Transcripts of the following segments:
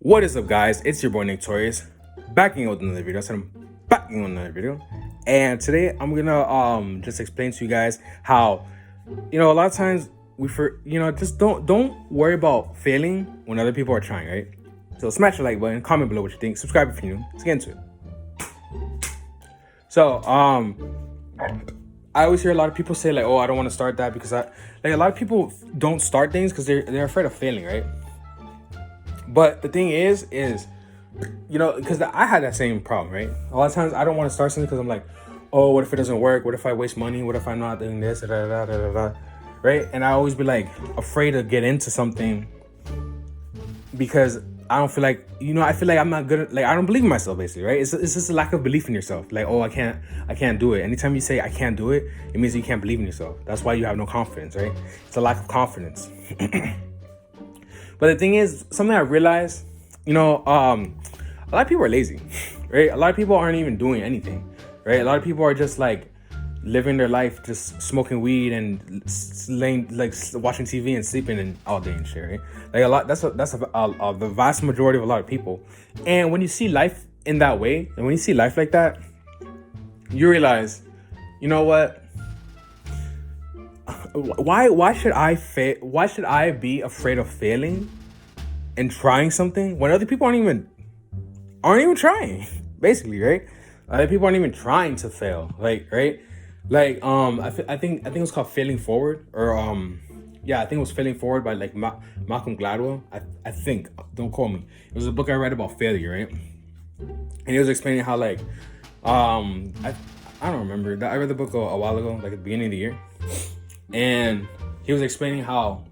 What is up, guys? It's your boy Nick Torius, backing with another video. I'm backing on another video, and today I'm gonna just explain to you guys how a lot of times just don't worry about failing when other people are trying, right? So smash the like button, comment below what you think, subscribe if you're new. Let's get into it. So I always hear a lot of people say like, oh, I don't want to start that because a lot of people don't start things because they're afraid of failing, right? But the thing is because I had that same problem, right? A lot of times I don't want to start something because I'm like, oh, what if it doesn't work? What if I waste money? What if I'm not doing this? Right? And I always be like afraid to get into something because I don't feel like, I feel like I'm not good at, I don't believe in myself, basically, right? It's just a lack of belief in yourself. Like, oh, I can't do it. Anytime you say I can't do it, it means you can't believe in yourself. That's why you have no confidence, right? It's a lack of confidence. But the thing is, something I realized, a lot of people are lazy, right? A lot of people aren't even doing anything, right? A lot of people are just like living their life, just smoking weed and laying, watching TV and sleeping and all day and shit, right? That's the vast majority of a lot of people. And when you see life in that way, and when you see life like that, you realize, you know what? Why should I fail? Why should I be afraid of failing and trying something when other people aren't even trying? Basically, right? Other people aren't even trying to fail. Right? I think it was called Failing Forward, or I think it was Failing Forward by Malcolm Gladwell. I think, don't quote me. It was a book I read about failure, right? And he was explaining how I don't remember. I read the book a while ago, at the beginning of the year. And he was explaining how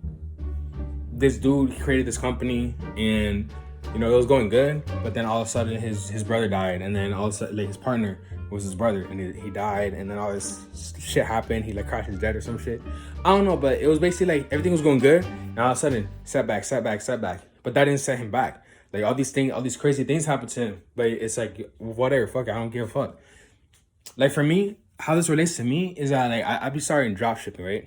this dude created this company and it was going good, but then all of a sudden his brother died, and then all of a sudden his partner was his brother, and he died, and then all this shit happened. He crashed his dead or some shit. I don't know, but it was basically everything was going good, and all of a sudden setback. But that didn't set him back. All these crazy things happened to him, but it's whatever, fuck it, I don't give a fuck. For me, how this relates to me is that I be starting drop shipping, right?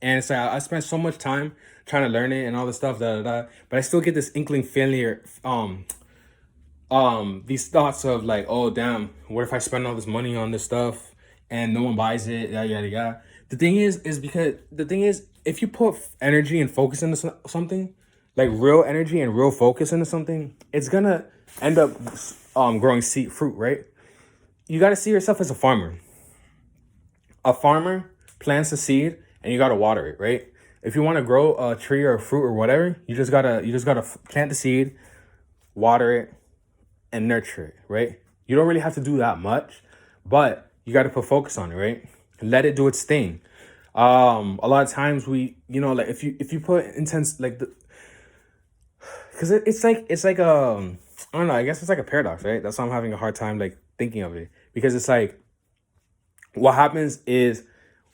And it's I spent so much time trying to learn it and all this stuff, but I still get this inkling failure, these thoughts of oh damn, what if I spend all this money on this stuff and no one buys it, yada. The thing is if you put energy and focus into something, real energy and real focus into something, it's gonna end up growing fruit, right? You got to see yourself as a farmer. A farmer plants a seed and you got to water it, right? If you want to grow a tree or a fruit or whatever, you just gotta plant the seed, water it, and nurture it, right? You don't really have to do that much, but you got to put focus on it, right? Let it do its thing. A lot of times if you put intense because it's like I don't know, I guess it's like a paradox, right? That's why I'm having a hard time thinking of it, because it's what happens is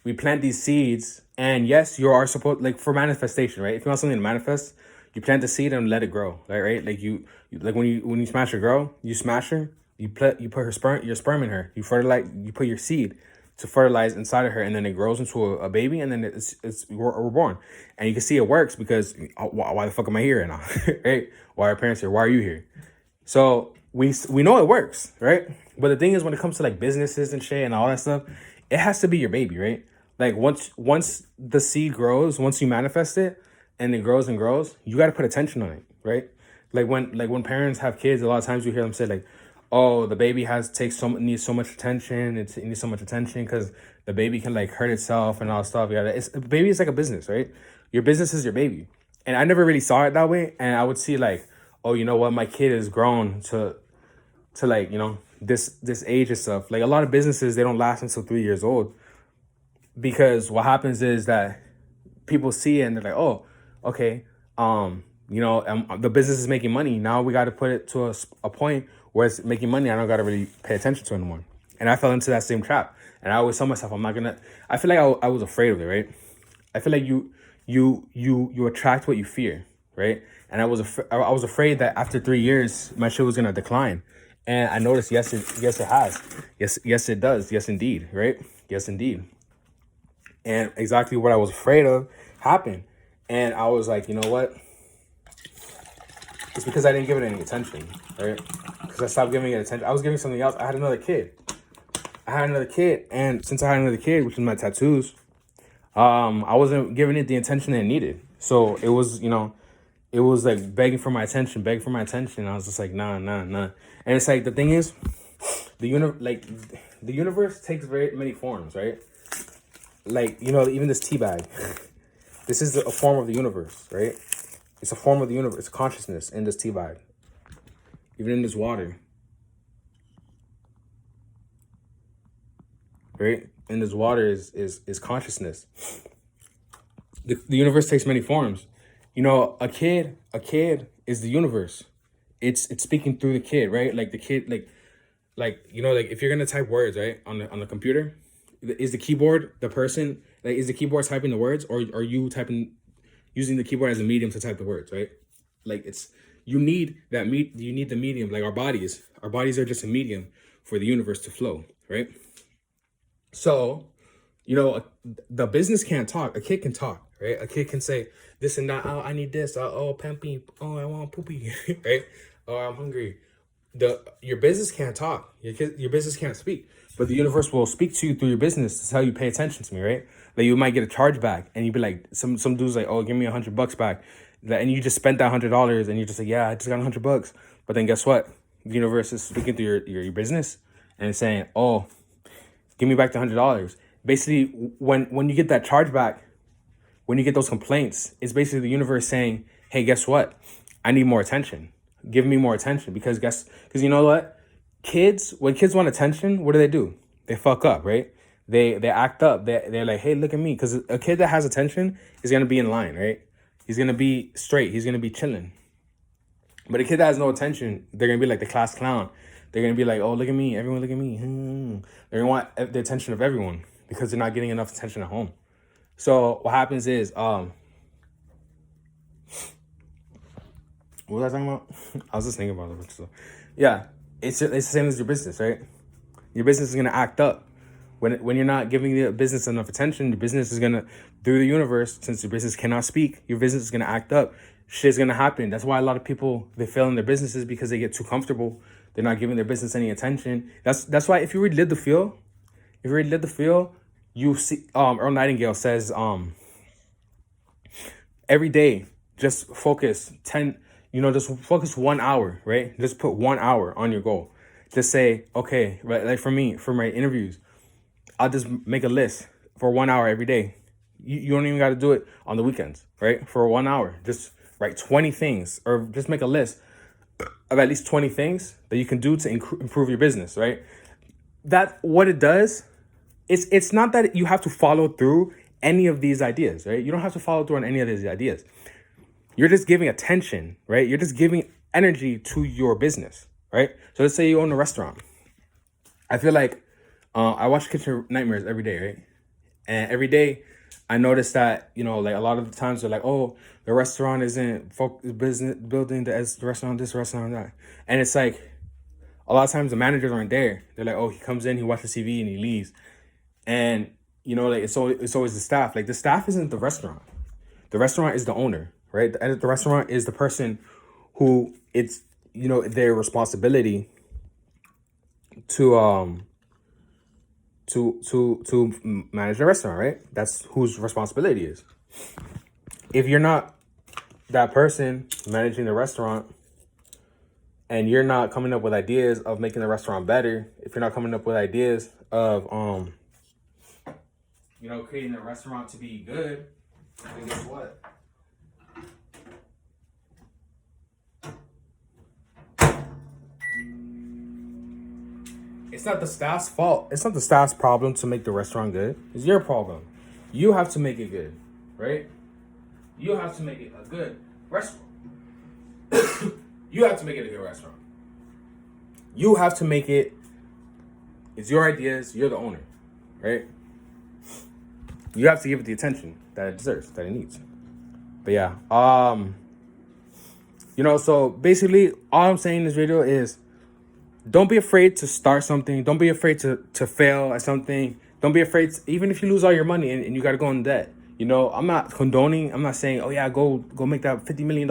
we plant these seeds, and yes, you are supposed for manifestation, right? If you want something to manifest, you plant the seed and let it grow, right? You when you smash a girl, you smash her, you put your sperm in her, you fertilize, you put your seed to fertilize inside of her, and then it grows into a baby, and then we're born, and you can see it works because why the fuck am I here now, right? Why are parents here? Why are you here? So we know it works, right? But the thing is, when it comes to businesses and shit and all that stuff, it has to be your baby, right? Once the seed grows, once you manifest it and it grows and grows, you got to put attention on it, right? When parents have kids, a lot of times you hear them say oh, the baby needs so much attention. It needs so much attention because the baby can hurt itself and all that stuff. Yeah, baby is like a business, right? Your business is your baby. And I never really saw it that way. And I would see oh, you know what? My kid is grown to this age and stuff. A lot of businesses, they don't last until 3 years old, because what happens is that people see it and they're oh, okay, the business is making money. Now we got to put it to a point where it's making money. I don't got to really pay attention to it anymore. And I fell into that same trap. And I always tell myself, I feel like I was afraid of it, right? I feel like you attract what you fear, right? And I was afraid that after 3 years, my shit was going to decline. And I noticed, yes, it has. Yes, it does. Yes, indeed, right? Yes, indeed. And exactly what I was afraid of happened. And I was like, you know what? It's because I didn't give it any attention, right? Because I stopped giving it attention. I was giving something else. I had another kid. And since I had another kid, which is my tattoos, I wasn't giving it the attention it needed. So it was, it was like begging for my attention, begging for my attention. I was just like, nah. And it's like, the thing is, the universe takes very many forms, right? Like, even this tea bag, this is a form of the universe, right? It's a form of the universe, consciousness in this tea bag. Even in this water. Right? In this water is consciousness. The universe takes many forms. A kid is the universe. It's speaking through the kid, right? Like the kid, like if you're gonna type words, right, on the computer, is the keyboard the person? Like, is the keyboard typing the words, or are you using the keyboard as a medium to type the words, right? Like, you need the medium. Like our bodies are just a medium for the universe to flow, right? So, the business can't talk. A kid can talk, right? A kid can say this and that. Oh, I need this. Oh, pampy. Oh, I want poopy, right? Oh, I'm hungry. Your business can't talk. Your business can't speak, but the universe will speak to you through your business to tell you, pay attention to me, right? Like, you might get a charge back, and you'd be like, some dude's like, oh, give me $100 back, and you just spent that $100, and you're just like, yeah, I just got $100. But then guess what? The universe is speaking through your business, and it's saying, oh, give me back the $100. Basically, when you get that charge back, when you get those complaints, it's basically the universe saying, hey, guess what? I need more attention. Give me more attention, because you know what? When kids want attention, what do? They fuck up, right? They act up. They're like, hey, look at me. Because a kid that has attention is going to be in line, right? He's going to be straight. He's going to be chilling. But a kid that has no attention, they're going to be like the class clown. They're going to be like, oh, look at me. Everyone look at me. They're going to want the attention of everyone because they're not getting enough attention at home. So what happens is, what was I talking about? I was just thinking about it. So, yeah, it's the same as your business, right? Your business is going to act up. When you're not giving the business enough attention, your business is going to, through the universe, since your business cannot speak, your business is going to act up. Shit's going to happen. That's why a lot of people, they fail in their businesses, because they get too comfortable. They're not giving their business any attention. That's why if you read Live the Feel, you see, Earl Nightingale says, every day, just focus just focus 1 hour, right? Just put 1 hour on your goal. Just say, okay, right? Like for me, for my interviews, I'll just make a list for 1 hour every day. You don't even got to do it on the weekends, right? For 1 hour, just write 20 things, or just make a list of at least 20 things that you can do to improve your business, right? That what it does, it's not that you have to follow through any of these ideas, right? You don't have to follow through on any of these ideas. You're just giving attention, right? You're just giving energy to your business, right? So let's say you own a restaurant. I feel like I watch Kitchen Nightmares every day, right? And every day I notice that, like a lot of the times they're like, oh, the restaurant isn't building the restaurant, this restaurant, that. And it's like, a lot of times the managers aren't there. They're like, oh, he comes in, he watches TV and he leaves. And, like it's always the staff. Like, the staff isn't the restaurant. The restaurant is the owner, right? The restaurant is the person who it's, their responsibility to manage the restaurant, right? That's whose responsibility is. If you're not that person managing the restaurant, and you're not coming up with ideas of making the restaurant better, if you're not coming up with ideas of creating the restaurant to be good, then guess what? It's not the staff's fault. It's not the staff's problem to make the restaurant good. It's your problem. You have to make it good, right? You have to make it a good restaurant. You have to make it a good restaurant. You have to make it. It's your ideas. You're the owner, right? You have to give it the attention that it deserves, that it needs. But yeah, so basically all I'm saying in this video is, don't be afraid to start something. Don't be afraid to fail at something. Don't be afraid even if you lose all your money and you got to go in debt. I'm not condoning. I'm not saying, oh yeah, go make that $50 million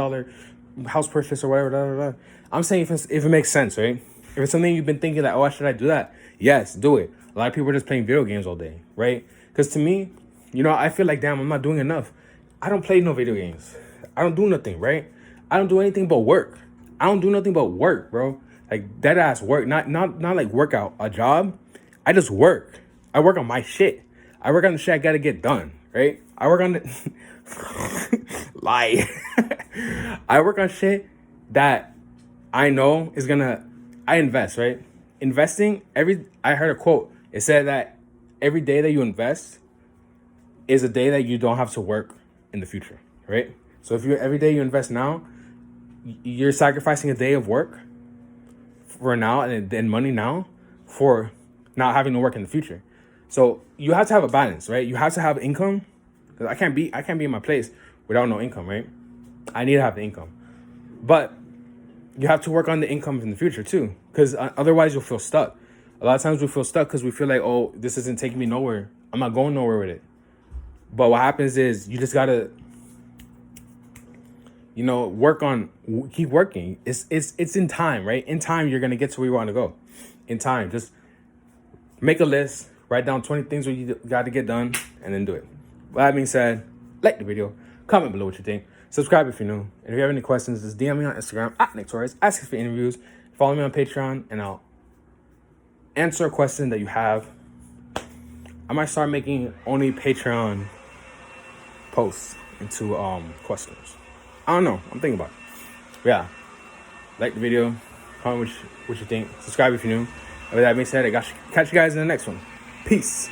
house purchase or whatever. Blah, blah, blah. I'm saying if it makes sense, right? If it's something you've been thinking that, oh, should I do that? Yes, do it. A lot of people are just playing video games all day, right? Because to me, I feel like, damn, I'm not doing enough. I don't play no video games. I don't do nothing, right? I don't do anything but work. I don't do nothing but work, bro. Like dead ass work, not like workout, a job. I just work. I work on my shit. I work on the shit I gotta get done, right? I work on the lie. I work on shit that I know is gonna. I invest, right? Investing I heard a quote. It said that every day that you invest is a day that you don't have to work in the future, right? So if every day you invest now, you're sacrificing a day of work for now and then money now for not having to work in the future. So you have to have a balance, right? You have to have income. Cause I can't be in my place without no income, right? I need to have the income, but you have to work on the income in the future too, because otherwise you'll feel stuck. A lot of times we feel stuck because we feel like, oh, this isn't taking me nowhere. I'm not going nowhere with it. But what happens is you just gotta, keep working. It's in time, right? In time, you're gonna get to where you want to go. In time, just make a list, write down 20 things where you got to get done, and then do it. With that being said, like the video, comment below what you think, subscribe if you're new, and if you have any questions, just DM me on Instagram at Torius. Ask us for interviews. Follow me on Patreon, and I'll answer a question that you have. I might start making only Patreon posts into questions. I don't know. I'm thinking about it. But yeah, like the video, comment what you think, subscribe if you're new. And with that being said, catch you guys in the next one. Peace.